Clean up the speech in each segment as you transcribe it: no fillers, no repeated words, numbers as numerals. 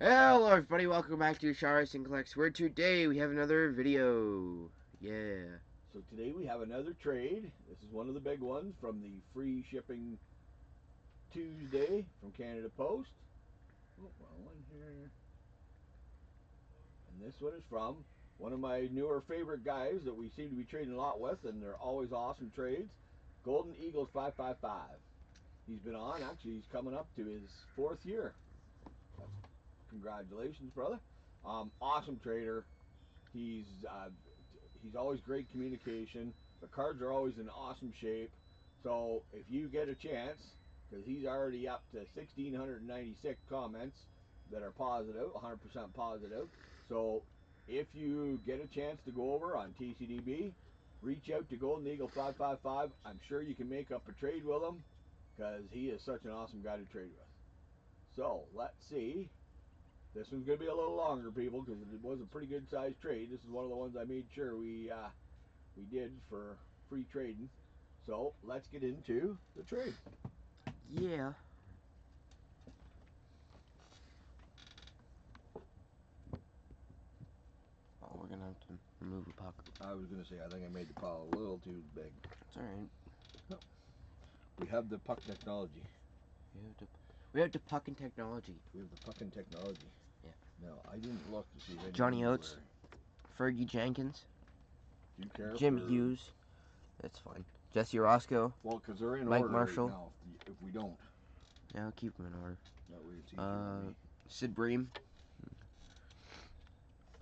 Hello everybody, welcome back to Shar Racing Collects, where today we have another video. Yeah. So today we have another trade. This is one of the big ones from the free shipping Tuesday from Canada Post. Oh, wrong one here. And this one is from one of my newer favorite guys that we seem to be trading a lot with, and they're always awesome trades. GoldenEagles555. He's been on, actually he's coming up to his 4th year. That's, congratulations, brother. Awesome trader. He's always great communication. The cards are always in awesome shape. So if you get a chance, because he's already up to 1,696 comments that are positive, 100% positive. So if you get a chance to go over on TCDB, reach out to GoldenEagle555. I'm sure you can make up a trade with him because he is such an awesome guy to trade with. So let's see. This one's going to be a little longer, people, because it was a pretty good sized trade. This is one of the ones I made sure we did for free trading. So let's get into the trade. Yeah. Oh, we're gonna have to remove a puck. I was going to say, I think I made the pile a little too big. It's alright. No. We have the puck technology. We have the pucking technology. We have the pucking technology. Yeah. No, I didn't look to see if Johnny Oates, Fergie Jenkins, Do you care Jim Hughes. That's fine. Jesse Roscoe. Well, because they're in Mike order Marshall. right now. If we don't, Yeah, I'll keep them in order. that way it's easier on me. Sid Bream.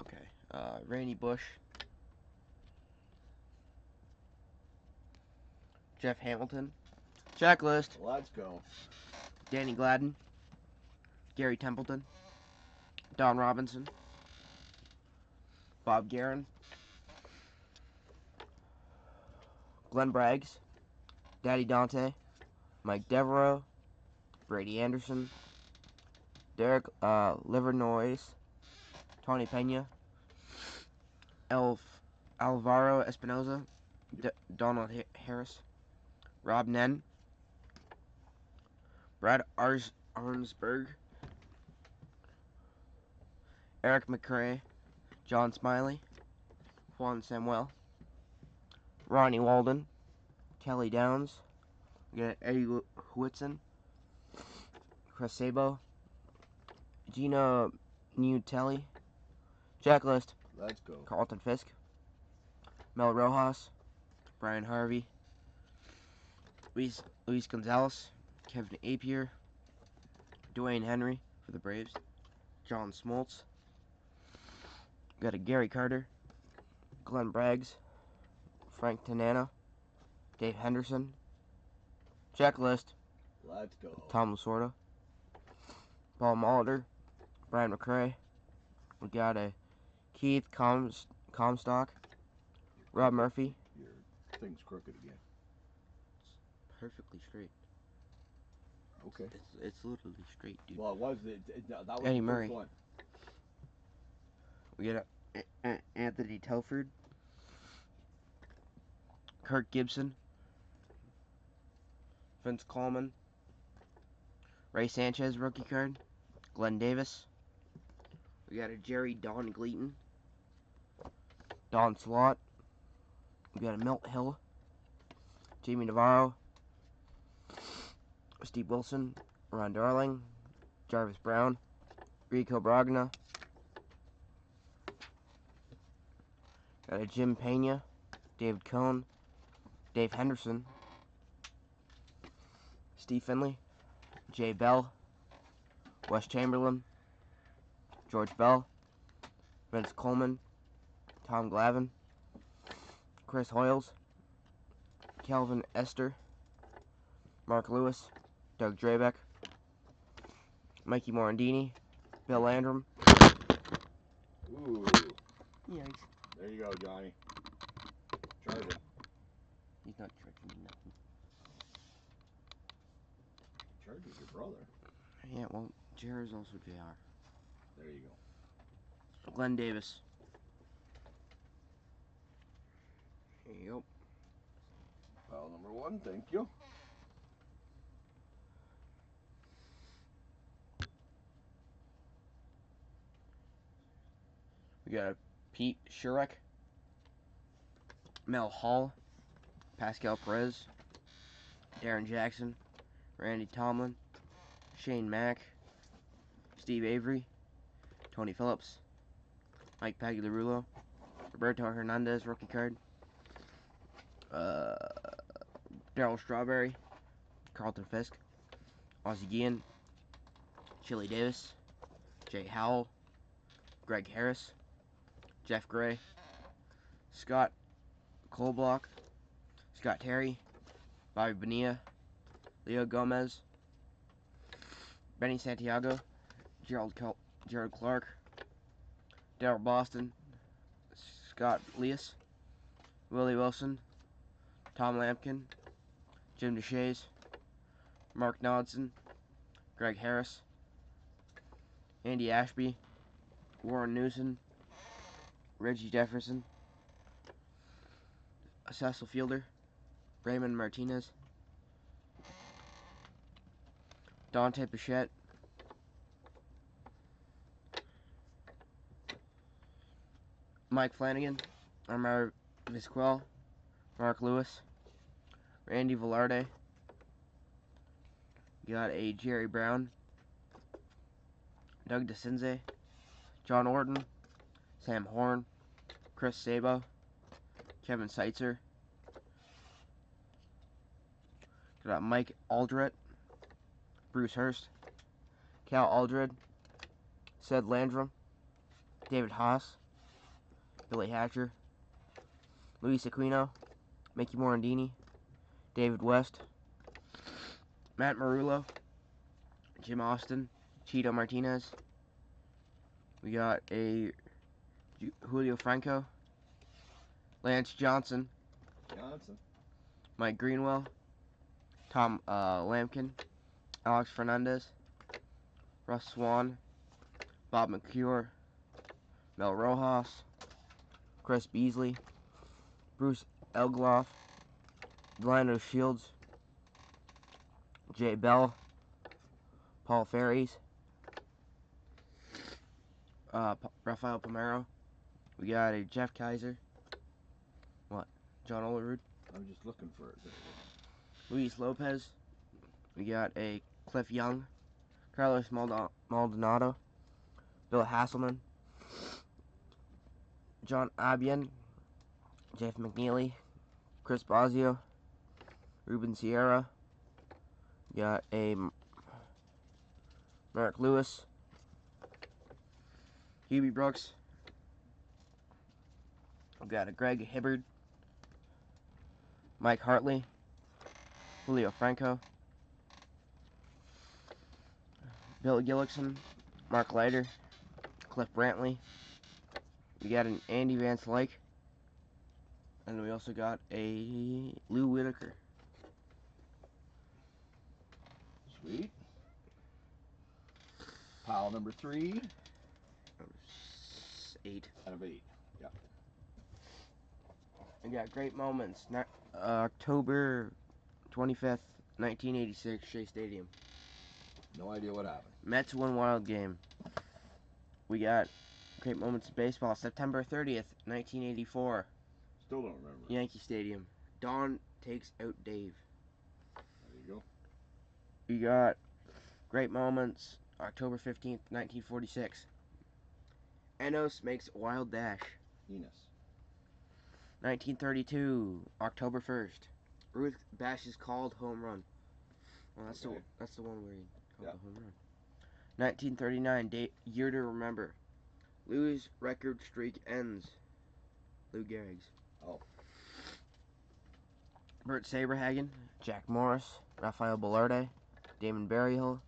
Okay. Randy Bush. Jeff Hamilton. Checklist. Let's go. Danny Gladden. Gary Templeton. Don Robinson. Bob Guerin. Glenn Braggs. Daddy Dante. Mike Devereaux. Brady Anderson. Derek Livernois. Tony Pena. Alvaro Espinoza. Donald Harris. Rob Nen. Brad Arnsberg. Eric McCrae. John Smiley. Juan Samuel. Ronnie Walden. Kelly Downs. We got Eddie Whitson. Chris Sabo. Gina Nutelli. Checklist. Let's go. Carlton Fisk. Mel Rojas. Brian Harvey. Luis Gonzalez. Kevin Apier. Dwayne Henry for the Braves. John Smoltz. Got a Gary Carter. Glenn Braggs. Frank Tanana. Dave Henderson. Checklist. Let's go. Tom Lasorda. Paul Molitor. Brian McCrae. We got a Keith Comstock. Rob Murphy. Your thing's crooked again. It's perfectly straight. Okay. It's literally straight, dude. Well, it was that was Eddie the Murray. first one. We got a Anthony Telford. Kirk Gibson. Vince Coleman. Ray Sanchez rookie card. Glenn Davis. We got a Jerry Don Gleaton. Don Slott. We got a Milt Hill. Jamie Navarro. Steve Wilson. Ron Darling. Jarvis Brown. Rico Bragna. Got a Jim Pena. David Cohn. Dave Henderson. Steve Finley. Jay Bell. Wes Chamberlain. George Bell. Vince Coleman. Tom Glavine. Chris Hoyles. Calvin Esther. Mark Lewis. Doug Drabeck. Mikey Morandini. Bill Landrum. Ooh. Yikes. There you go, Johnny. Charge him. He's not charging me nothing. Charges your brother. Yeah, well, JR is also JR. There you go. Glenn Davis. Yep. File number 1, thank you. We got Pete Sherrick, Mel Hall, Pascal Perez, Darren Jackson, Randy Tomlin, Shane Mack, Steve Avery, Tony Phillips, Mike Pagliarulo, Roberto Hernandez rookie card, Darryl Strawberry, Carlton Fisk, Ozzie Guillen, Chili Davis, Jay Howell, Greg Harris, Jeff Gray, Scott Colblock, Scott Terry, Bobby Bonilla, Leo Gomez, Benny Santiago, Gerald Clark, Darryl Boston, Scott Leas, Willie Wilson, Tom Lampkin, Jim DeShays, Mark Nodson, Greg Harris, Andy Ashby, Warren Newson, Reggie Jefferson, Cecil Fielder, Raymond Martinez, Dante Bichette, Mike Flanagan, Amar Vizquel, Mark Lewis, Randy Velarde. You got a Jerry Brown, Doug DeCinze, John Orton, Sam Horn, Chris Sabo, Kevin Seitzer. Got Mike Aldred, Bruce Hurst, Cal Aldred, Sed Landrum, David Haas, Billy Hatcher, Luis Aquino, Mickey Morandini, David West, Matt Marullo, Jim Austin, Cheeto Martinez. We got a Julio Franco, Lance Johnson, Mike Greenwell, Tom Lampkin, Alex Fernandez, Russ Swan, Bob McCure, Mel Rojas, Chris Beasley, Bruce Elgloff, Delano Shields, Jay Bell, Paul Ferries, Rafael Pomero. We got a Jeff Kaiser. What? John Olerud. I'm just looking for it. Luis Lopez. We got a Cliff Young, Carlos Maldonado, Bill Hasselman, John Abian, Jeff McNeely, Chris Bosio, Ruben Sierra. We got a Mark Lewis, Hubie Brooks. We got a Greg Hibbard, Mike Hartley, Julio Franco, Bill Gillickson, Mark Leiter, Cliff Brantley. We got an Andy Van Slyke, and we also got a Lou Whitaker. Sweet. Pile number 3. 8. Out of 8. Yep. We got great moments. October 25th, 1986, Shea Stadium. No idea what happened. Mets won wild game. We got great moments in baseball. September 30th, 1984. Still don't remember. Yankee Stadium. Don takes out Dave. There you go. We got great moments. October 15th, 1946. Enos makes a wild dash. Enos. 1932, October 1st. Ruth Bash's called home run. Well, that's Okay. the one where he called Yep. the home run. 1939, year to remember. Lou's record streak ends. Lou Gehrig's. Oh. Bert Saberhagen, Jack Morris, Rafael Velarde, Damon Berryhill.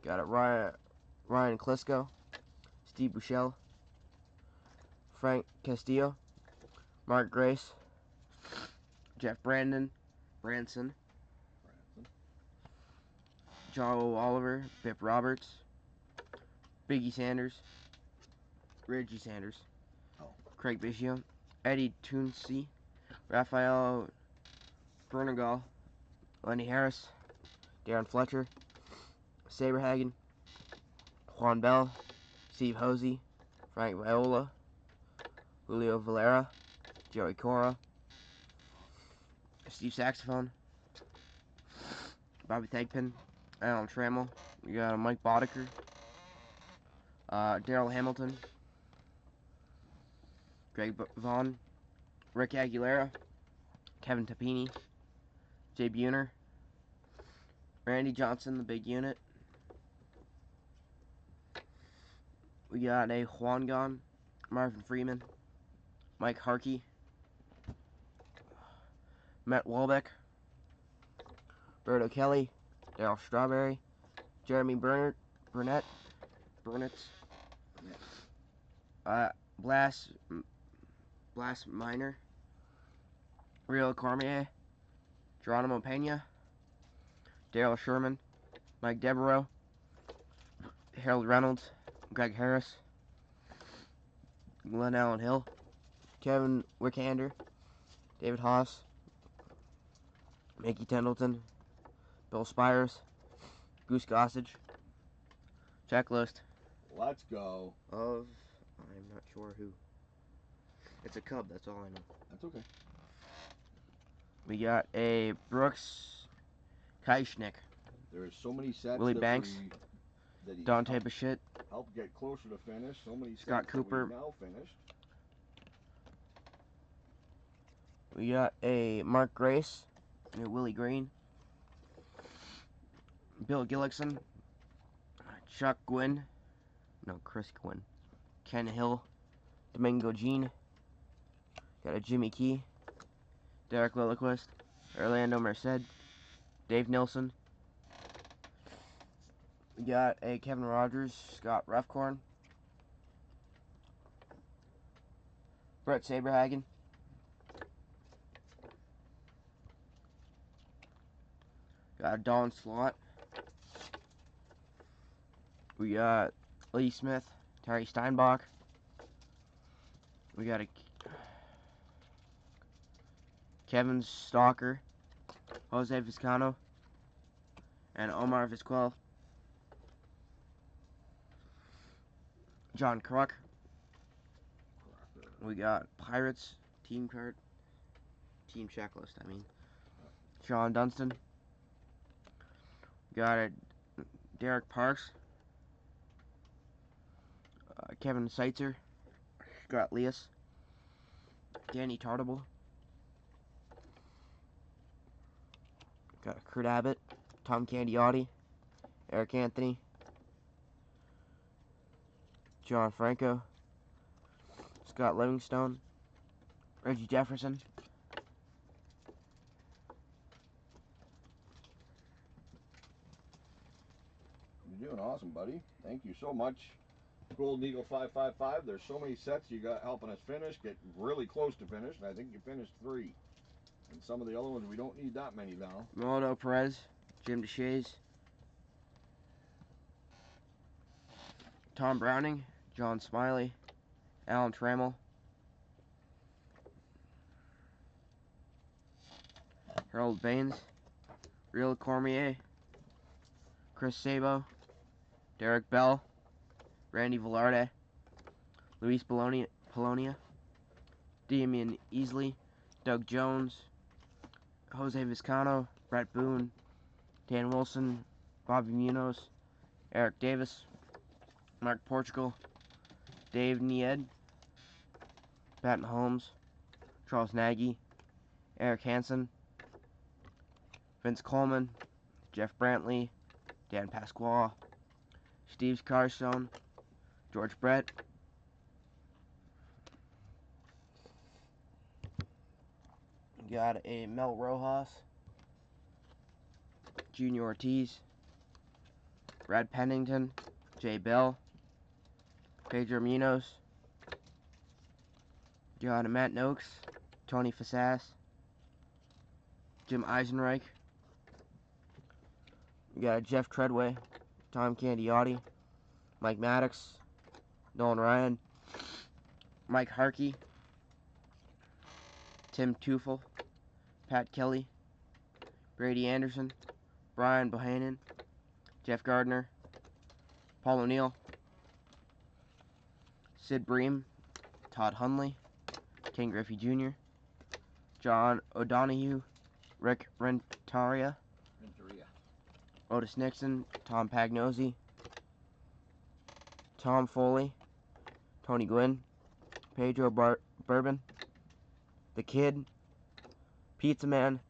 Got it. Ryan Klisco, Steve Buechele, Frank Castillo, Mark Grace, Jeff Branson, Joe Oliver, Pip Roberts, Biggie Sanders, Reggie Sanders, Craig Biggio, Eddie Toonsey, Rafael Bernagal, Lenny Harris, Darren Fletcher, Saberhagen, Juan Bell, Steve Hosey, Frank Viola, Julio Valera, Joey Cora, Steve Saxophone, Bobby Thigpen, Alan Trammell. We got a Mike Boddicker, Daryl Hamilton, Greg Vaughn, Rick Aguilera, Kevin Tapini, Jay Buhner, Randy Johnson, the big unit. We got a Juan Gon, Marvin Freeman, Mike Harkey, Matt Walbeck, Berto Kelly, Darryl Strawberry, Jeremy Burnett, Blas Minor, Real Cormier, Geronimo Pena, Daryl Sherman, Mike Devereaux, Harold Reynolds, Greg Harris, Glenn Allen Hill, Kevin Wickander, David Haas, Mickey Tendleton, Bill Spires, Goose Gossage. Checklist Let's go. of, I'm not sure who. It's a Cub, that's all I know. That's okay. We got a Brooks Keichnick, There's so many sets Willie that Banks, that he Dante Bichette, helped get closer to finish. So many Scott sets Cooper. that we've now finished. We got a Mark Grace, and a Willie Green, Bill Gillickson, Chuck Gwynn, no, Chris Gwynn, Ken Hill, Domingo Jean, got a Jimmy Key, Derek Lilliquist, Orlando Merced, Dave Nilsson. We got a Kevin Rogers, Scott Ruffcorn, Brett Saberhagen, got a Don Slott. We got Lee Smith, Terry Steinbach. We got a Kevin Stalker, Jose Vizcano, and Omar Vizquel. John Kruk. We got Pirates team checklist, I mean. Sean Dunston. Got a Derek Parks, Kevin Seitzer, Scott Leas, Danny Tartable. Got a Kurt Abbott, Tom Candiotti, Eric Anthony, John Franco, Scott Livingstone, Reggie Jefferson. You're doing awesome, buddy. Thank you so much. Golden Eagle 555. There's so many sets you got helping us finish, get really close to finish, and I think you finished 3. And some of the other ones, we don't need that many now. Rolando Perez, Jim DeShays, Tom Browning, John Smiley, Alan Trammell, Harold Baines, Real Cormier, Chris Sabo, Derek Bell, Randy Velarde, Luis Polonia, Damian Easley, Doug Jones, Jose Vizcano, Brett Boone, Dan Wilson, Bobby Munoz, Eric Davis, Mark Portugal, Dave Nied, Patton Holmes, Charles Nagy, Eric Hansen, Vince Coleman, Jeff Brantley, Dan Pasquale, Steve Carstone, George Brett, got a Mel Rojas, Junior Ortiz, Brad Pennington, Jay Bell, Pedro Munoz, got a Matt Noakes, Tony Fasas, Jim Eisenreich. We got a Jeff Treadway, Tom Candiotti, Mike Maddox, Nolan Ryan, Mike Harkey, Tim Teufel, Pat Kelly, Brady Anderson, Brian Bohannon, Jeff Gardner, Paul O'Neill, Sid Bream, Todd Hundley, Ken Griffey Jr., John O'Donohue, Rick Renteria, Otis Nixon, Tom Pagnozzi, Tom Foley, Tony Gwynn, Pedro Bourbon, The Kid, Pizza Man,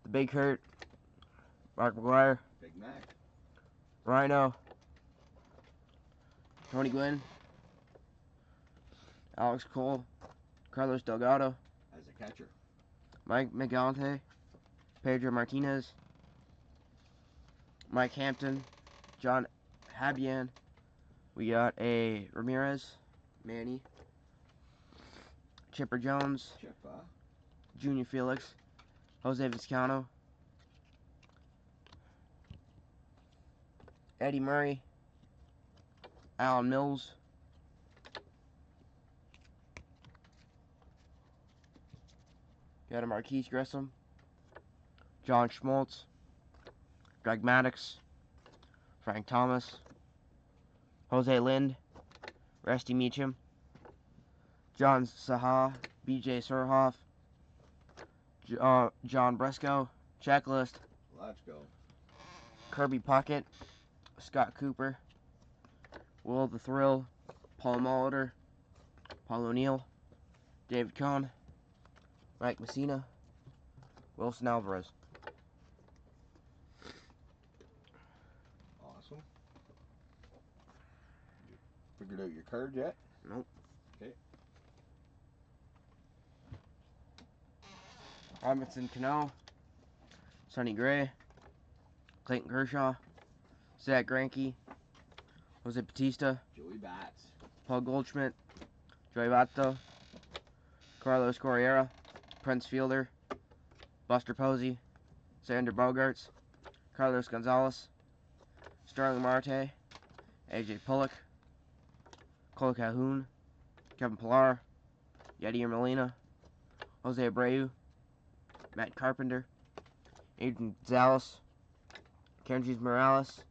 The Big Hurt, Mark McGuire, Big Mac. Rhino, Tony Gwynn, Alex Cole, Carlos Delgado, As a catcher. Mike McGallante, Pedro Martinez, Mike Hampton, John Habian. We got a Ramirez, Manny, Chipper Jones, Junior Felix, Jose Vizcano, Eddie Murray, Alan Mills, got a Marquise Grissom, John Schmaltz, Greg Maddox, Frank Thomas, Jose Lind, Rusty Meacham, John Saha, BJ Surhoff, John Briscoe, Checklist, Let's go. Kirby Puckett, Scott Cooper, Will the Thrill, Paul Molitor, Paul O'Neill, David Cohn, Mike Messina, Wilson Alvarez. Awesome. You figured out your card yet? Nope. Okay. Robinson Cano, Sonny Gray, Clayton Kershaw, Zach Greinke, Jose Batista, Joey Bats, Paul Goldschmidt, Joey Votto, Carlos Correa, Prince Fielder, Buster Posey, Xander Bogaerts, Carlos Gonzalez, Starling Marte, AJ Pollock, Cole Calhoun, Kevin Pillar, Yadier Molina, Jose Abreu, Matt Carpenter, Adrian Gonzalez, Kendrys Morales,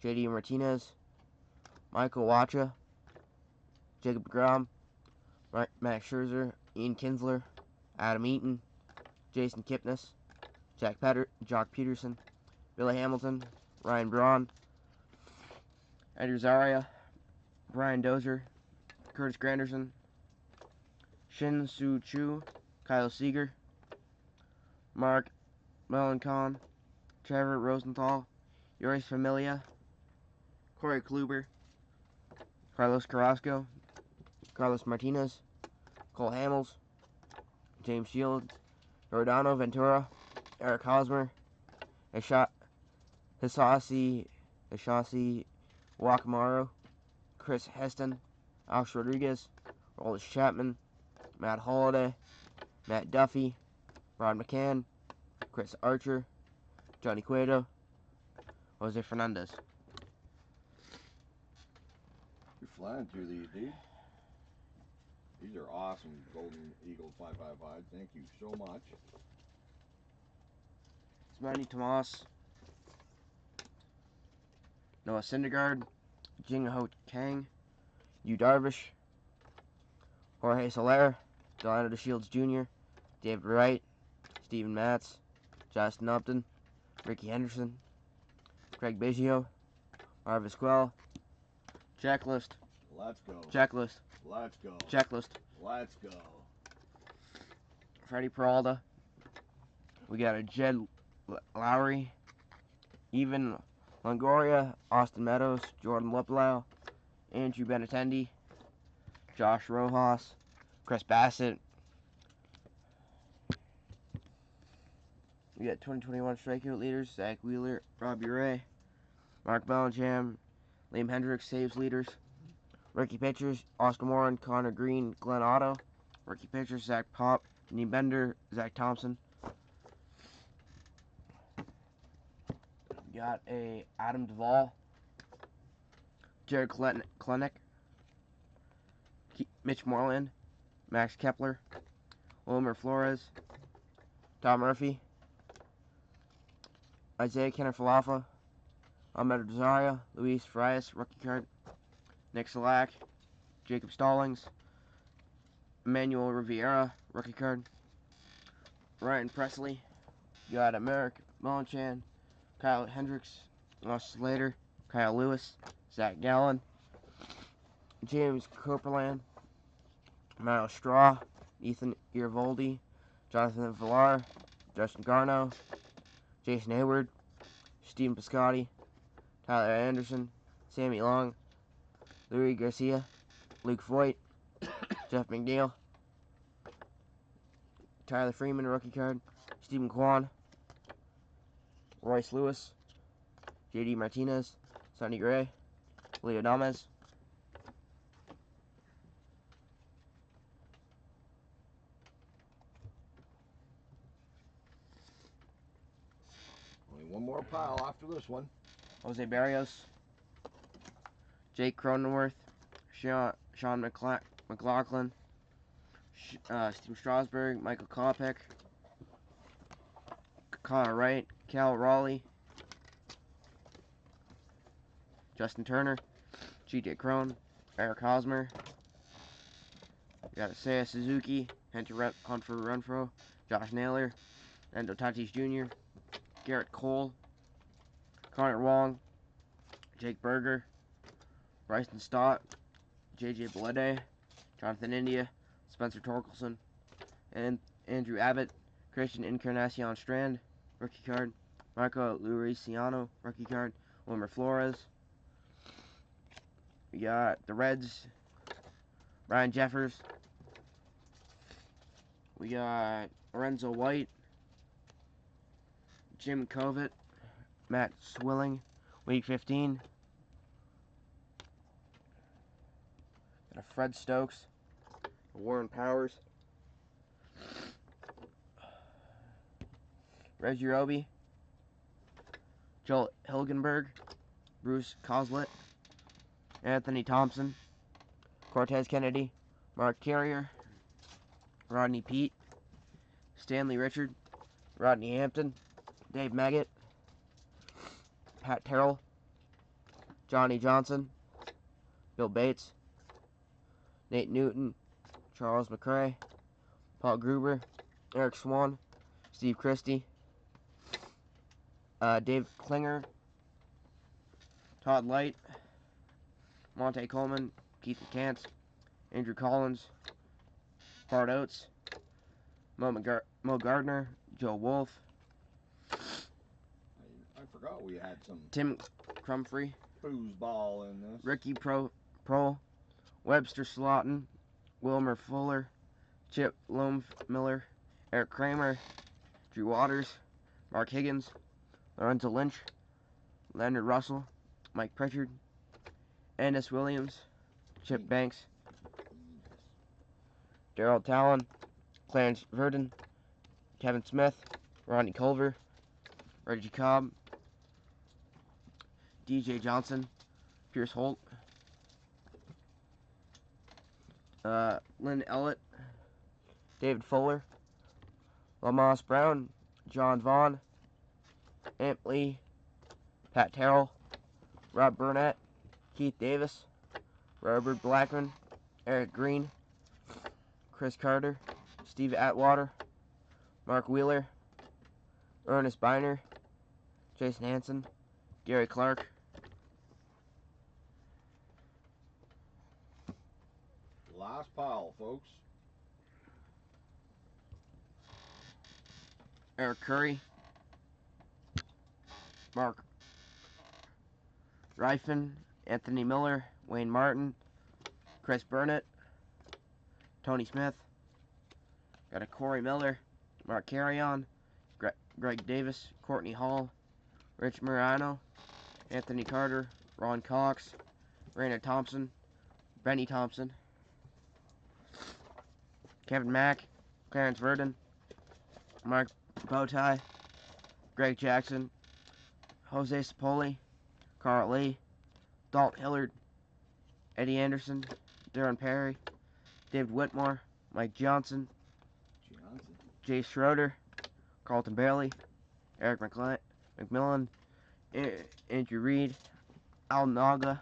JD Martinez, Michael Wacha, Jacob DeGrom, Max Scherzer, Ian Kinsler, Adam Eaton, Jason Kipnis, Jock Peterson, Billy Hamilton, Ryan Braun, Andrew Zaria, Brian Dozier, Curtis Granderson, Shin Soo Chu, Kyle Seager, Mark Melancon, Trevor Rosenthal, Yoris Familia, Corey Kluber, Carlos Carrasco, Carlos Martinez, Cole Hamels, James Shields, Rodano Ventura, Eric Hosmer, Hisasi Wakamaru, Chris Heston, Alex Rodriguez, Roldis Chapman, Matt Holliday, Matt Duffy, Rod McCann, Chris Archer, Johnny Cueto, Jose Fernandez. you're flying through these, dude. These are awesome, Golden Eagles 555. Thank you so much. Smitty Tomas, Noah Syndergaard, Jing Ho Kang, Yu Darvish, Jorge Soler, Delano DeShields Jr., David Wright, Steven Matz, Justin Upton, Ricky Henderson, Craig Biggio, Marvis Quell, Checklist, Let's go. Checklist, Let's go. Checklist, Let's go. Freddie Peralta. We got a Jed Lowry, Evan Longoria, Austin Meadows, Jordan Luplow, Andrew Benintendi, Josh Rojas, Chris Bassett. We got 2021 strikeout leaders, Zach Wheeler, Robbie Ray, Mark Bellingham, Liam Hendricks, saves leaders. Rookie pitchers, Oscar Warren, Connor Green, Glenn Otto. Rookie pitchers, Zach Pop, Knee Bender, Zach Thompson. We got a Adam Duvall, Jared Klenick, Mitch Moreland, Max Kepler, Wilmer Flores, Tom Murphy, Isaiah Kenner Falafa, Ahmed Rosario, Luis Frias, rookie card, Nick Salak, Jacob Stallings, Emmanuel Rivera, rookie card. Ryan Presley. You got Merrick Monchan, Kyle Hendricks, Ross Slater, Kyle Lewis, Zach Gallen, James Copeland, Miles Straw, Ethan Iravoldi, Jonathan Villar, Justin Garno, Jason Hayward, Steven Piscotty, Tyler Anderson, Sammy Long, Louis Garcia, Luke Voigt, Jeff McNeil, Tyler Freeman, rookie card, Stephen Kwan, Royce Lewis, J.D. Martinez, Sonny Gray, Leo Dames. Only one more pile after this one. Jose Barrios, Jake Cronenworth, Sean McLaughlin, Steve Strasburg, Michael Kopech, Connor Wright, Cal Raleigh, Justin Turner, G.J. Crone, Eric Hosmer. You got Seiya Suzuki, Hunter Renfro, Josh Naylor, Endo Tatis Jr., Garrett Cole, Connor Wong, Jake Berger, Bryson Stott, J.J. Blede, Jonathan India, Spencer Torkelson, and Andrew Abbott, Christian Encarnacion Strand, rookie card, Marco Luciano, rookie card, Wilmer Flores. We got the Reds, Ryan Jeffers. We got Lorenzo White, Jim Covett, Matt Swilling, week 15. Got a Fred Stokes, Warren Powers, Reggie Roby, Joel Hilgenberg, Bruce Coslett, Anthony Thompson, Cortez Kennedy, Mark Carrier, Rodney Pete, Stanley Richard, Rodney Hampton, Dave Maggot, Pat Terrell, Johnny Johnson, Bill Bates, Nate Newton, Charles McCray, Paul Gruber, Eric Swan, Steve Christie, Dave Klinger, Todd Light, Monte Coleman, Keith McCants, Andrew Collins, Bart Oates, Mo Gardner, Joe Wolf, I forgot we had some Tim Crumfrey, foosball in this. Ricky Pro, Webster Slaughton, Wilmer Fuller, Chip Miller, Eric Kramer, Drew Waters, Mark Higgins, Lorenzo Lynch, Leonard Russell, Mike Pritchard, Ennis Williams, Chip Banks, Darryl Talon, Clarence Verdon, Kevin Smith, Ronnie Culver, Reggie Cobb, DJ Johnson, Pierce Holt, Lynn Ellett, David Fuller, Lamoss Brown, John Vaughn, Amp Lee, Pat Terrell, Rob Burnett, Keith Davis, Robert Blackman, Eric Green, Chris Carter, Steve Atwater, Mark Wheeler, Ernest Biner, Jason Hanson, Gary Clark, Last pile, folks. Eric Curry, Mark Ryfin, Anthony Miller, Wayne Martin, Chris Burnett, Tony Smith, got a Corey Miller, Mark Carrion, Greg Davis, Courtney Hall, Rich Morano, Anthony Carter, Ron Cox, Raina Thompson, Benny Thompson, Kevin Mack, Clarence Verdon, Mark Bowtie, Greg Jackson, Jose Sapoli, Carl Lee, Dalton Hillard, Eddie Anderson, Darren Perry, David Whitmore, Mike Johnson, Jay Schroeder, Carlton Bailey, Eric McMillan, Andrew Reed, Al Naga,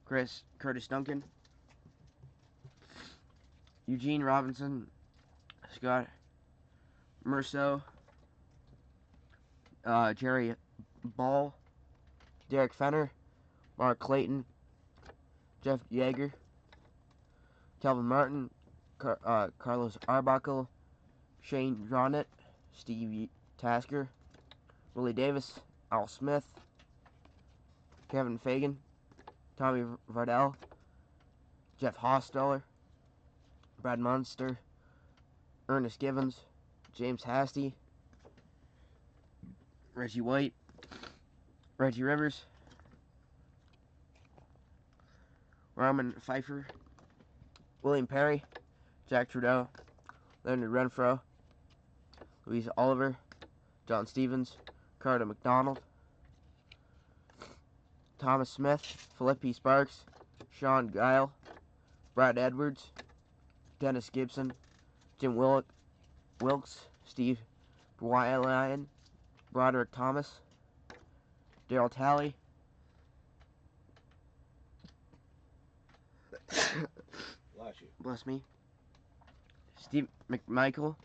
Curtis Duncan, Eugene Robinson, Scott Merceau, Jerry Ball, Derek Fenner, Mark Clayton, Jeff Yeager, Calvin Martin, Carlos Arbuckle, Shane Dronett, Steve Tasker, Willie Davis, Al Smith, Kevin Fagan, Tommy Vardell, Jeff Hosteller, Brad Munster, Ernest Givens, James Hasty, Reggie White, Reggie Rivers, Roman Pfeiffer, William Perry, Jack Trudeau, Leonard Renfro, Louise Oliver, John Stevens, Carter McDonald, Thomas Smith, Philippi Sparks, Sean Guile, Brad Edwards, Dennis Gibson, Jim Wilkes, Steve Bwylyan, Broderick Thomas, Daryl Talley, bless me, Steve McMichael,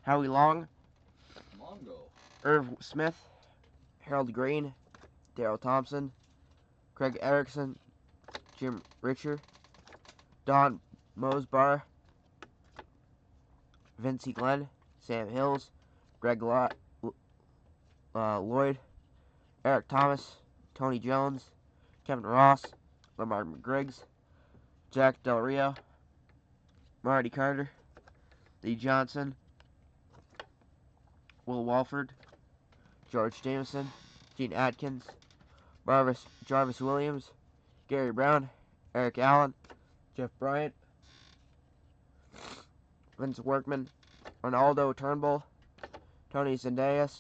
Howie Long, Mongo, Irv Smith, Harold Green, Daryl Thompson, Craig Erickson, Jim Richer, Don Mosbar, Vincey Glenn, Sam Hills, Greg Lloyd, Eric Thomas, Tony Jones, Kevin Ross, Lamar McGriggs, Jack Del Rio, Marty Carter, Lee Johnson, Will Walford, George Jameson, Gene Atkins, Jarvis Williams, Gary Brown, Eric Allen, Jeff Bryant, Vince Workman, Ronaldo Turnbull, Tony Zendejas,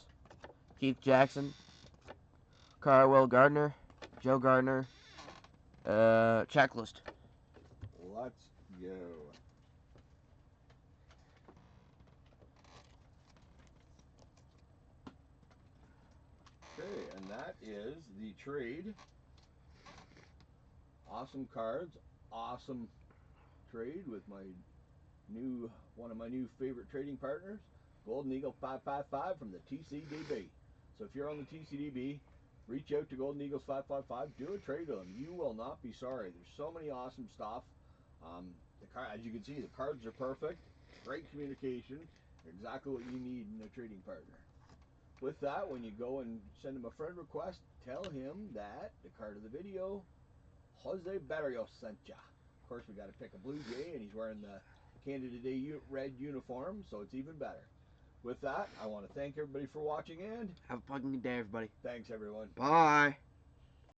Keith Jackson, Carwell Gardner, Joe Gardner, checklist. let's go. Okay, and that is the trade. Awesome cards, awesome trade with one of my new favorite trading partners, Golden Eagle 555 from the TCDB. So if you're on the TCDB, reach out to GoldenEagles555, do a trade with them. You will not be sorry. There's so many awesome stuff. As you can see, the cards are perfect. Great communication. Exactly what you need in a trading partner. With that, when you go and send him a friend request, tell him that the card of the video, Jose Barrios sent ya. Of course, we got to pick a Blue Jay, and he's wearing the Canada Day red uniform, so it's even better. With that, I want to thank everybody for watching, and have a fucking good day, everybody. Thanks, everyone. Bye.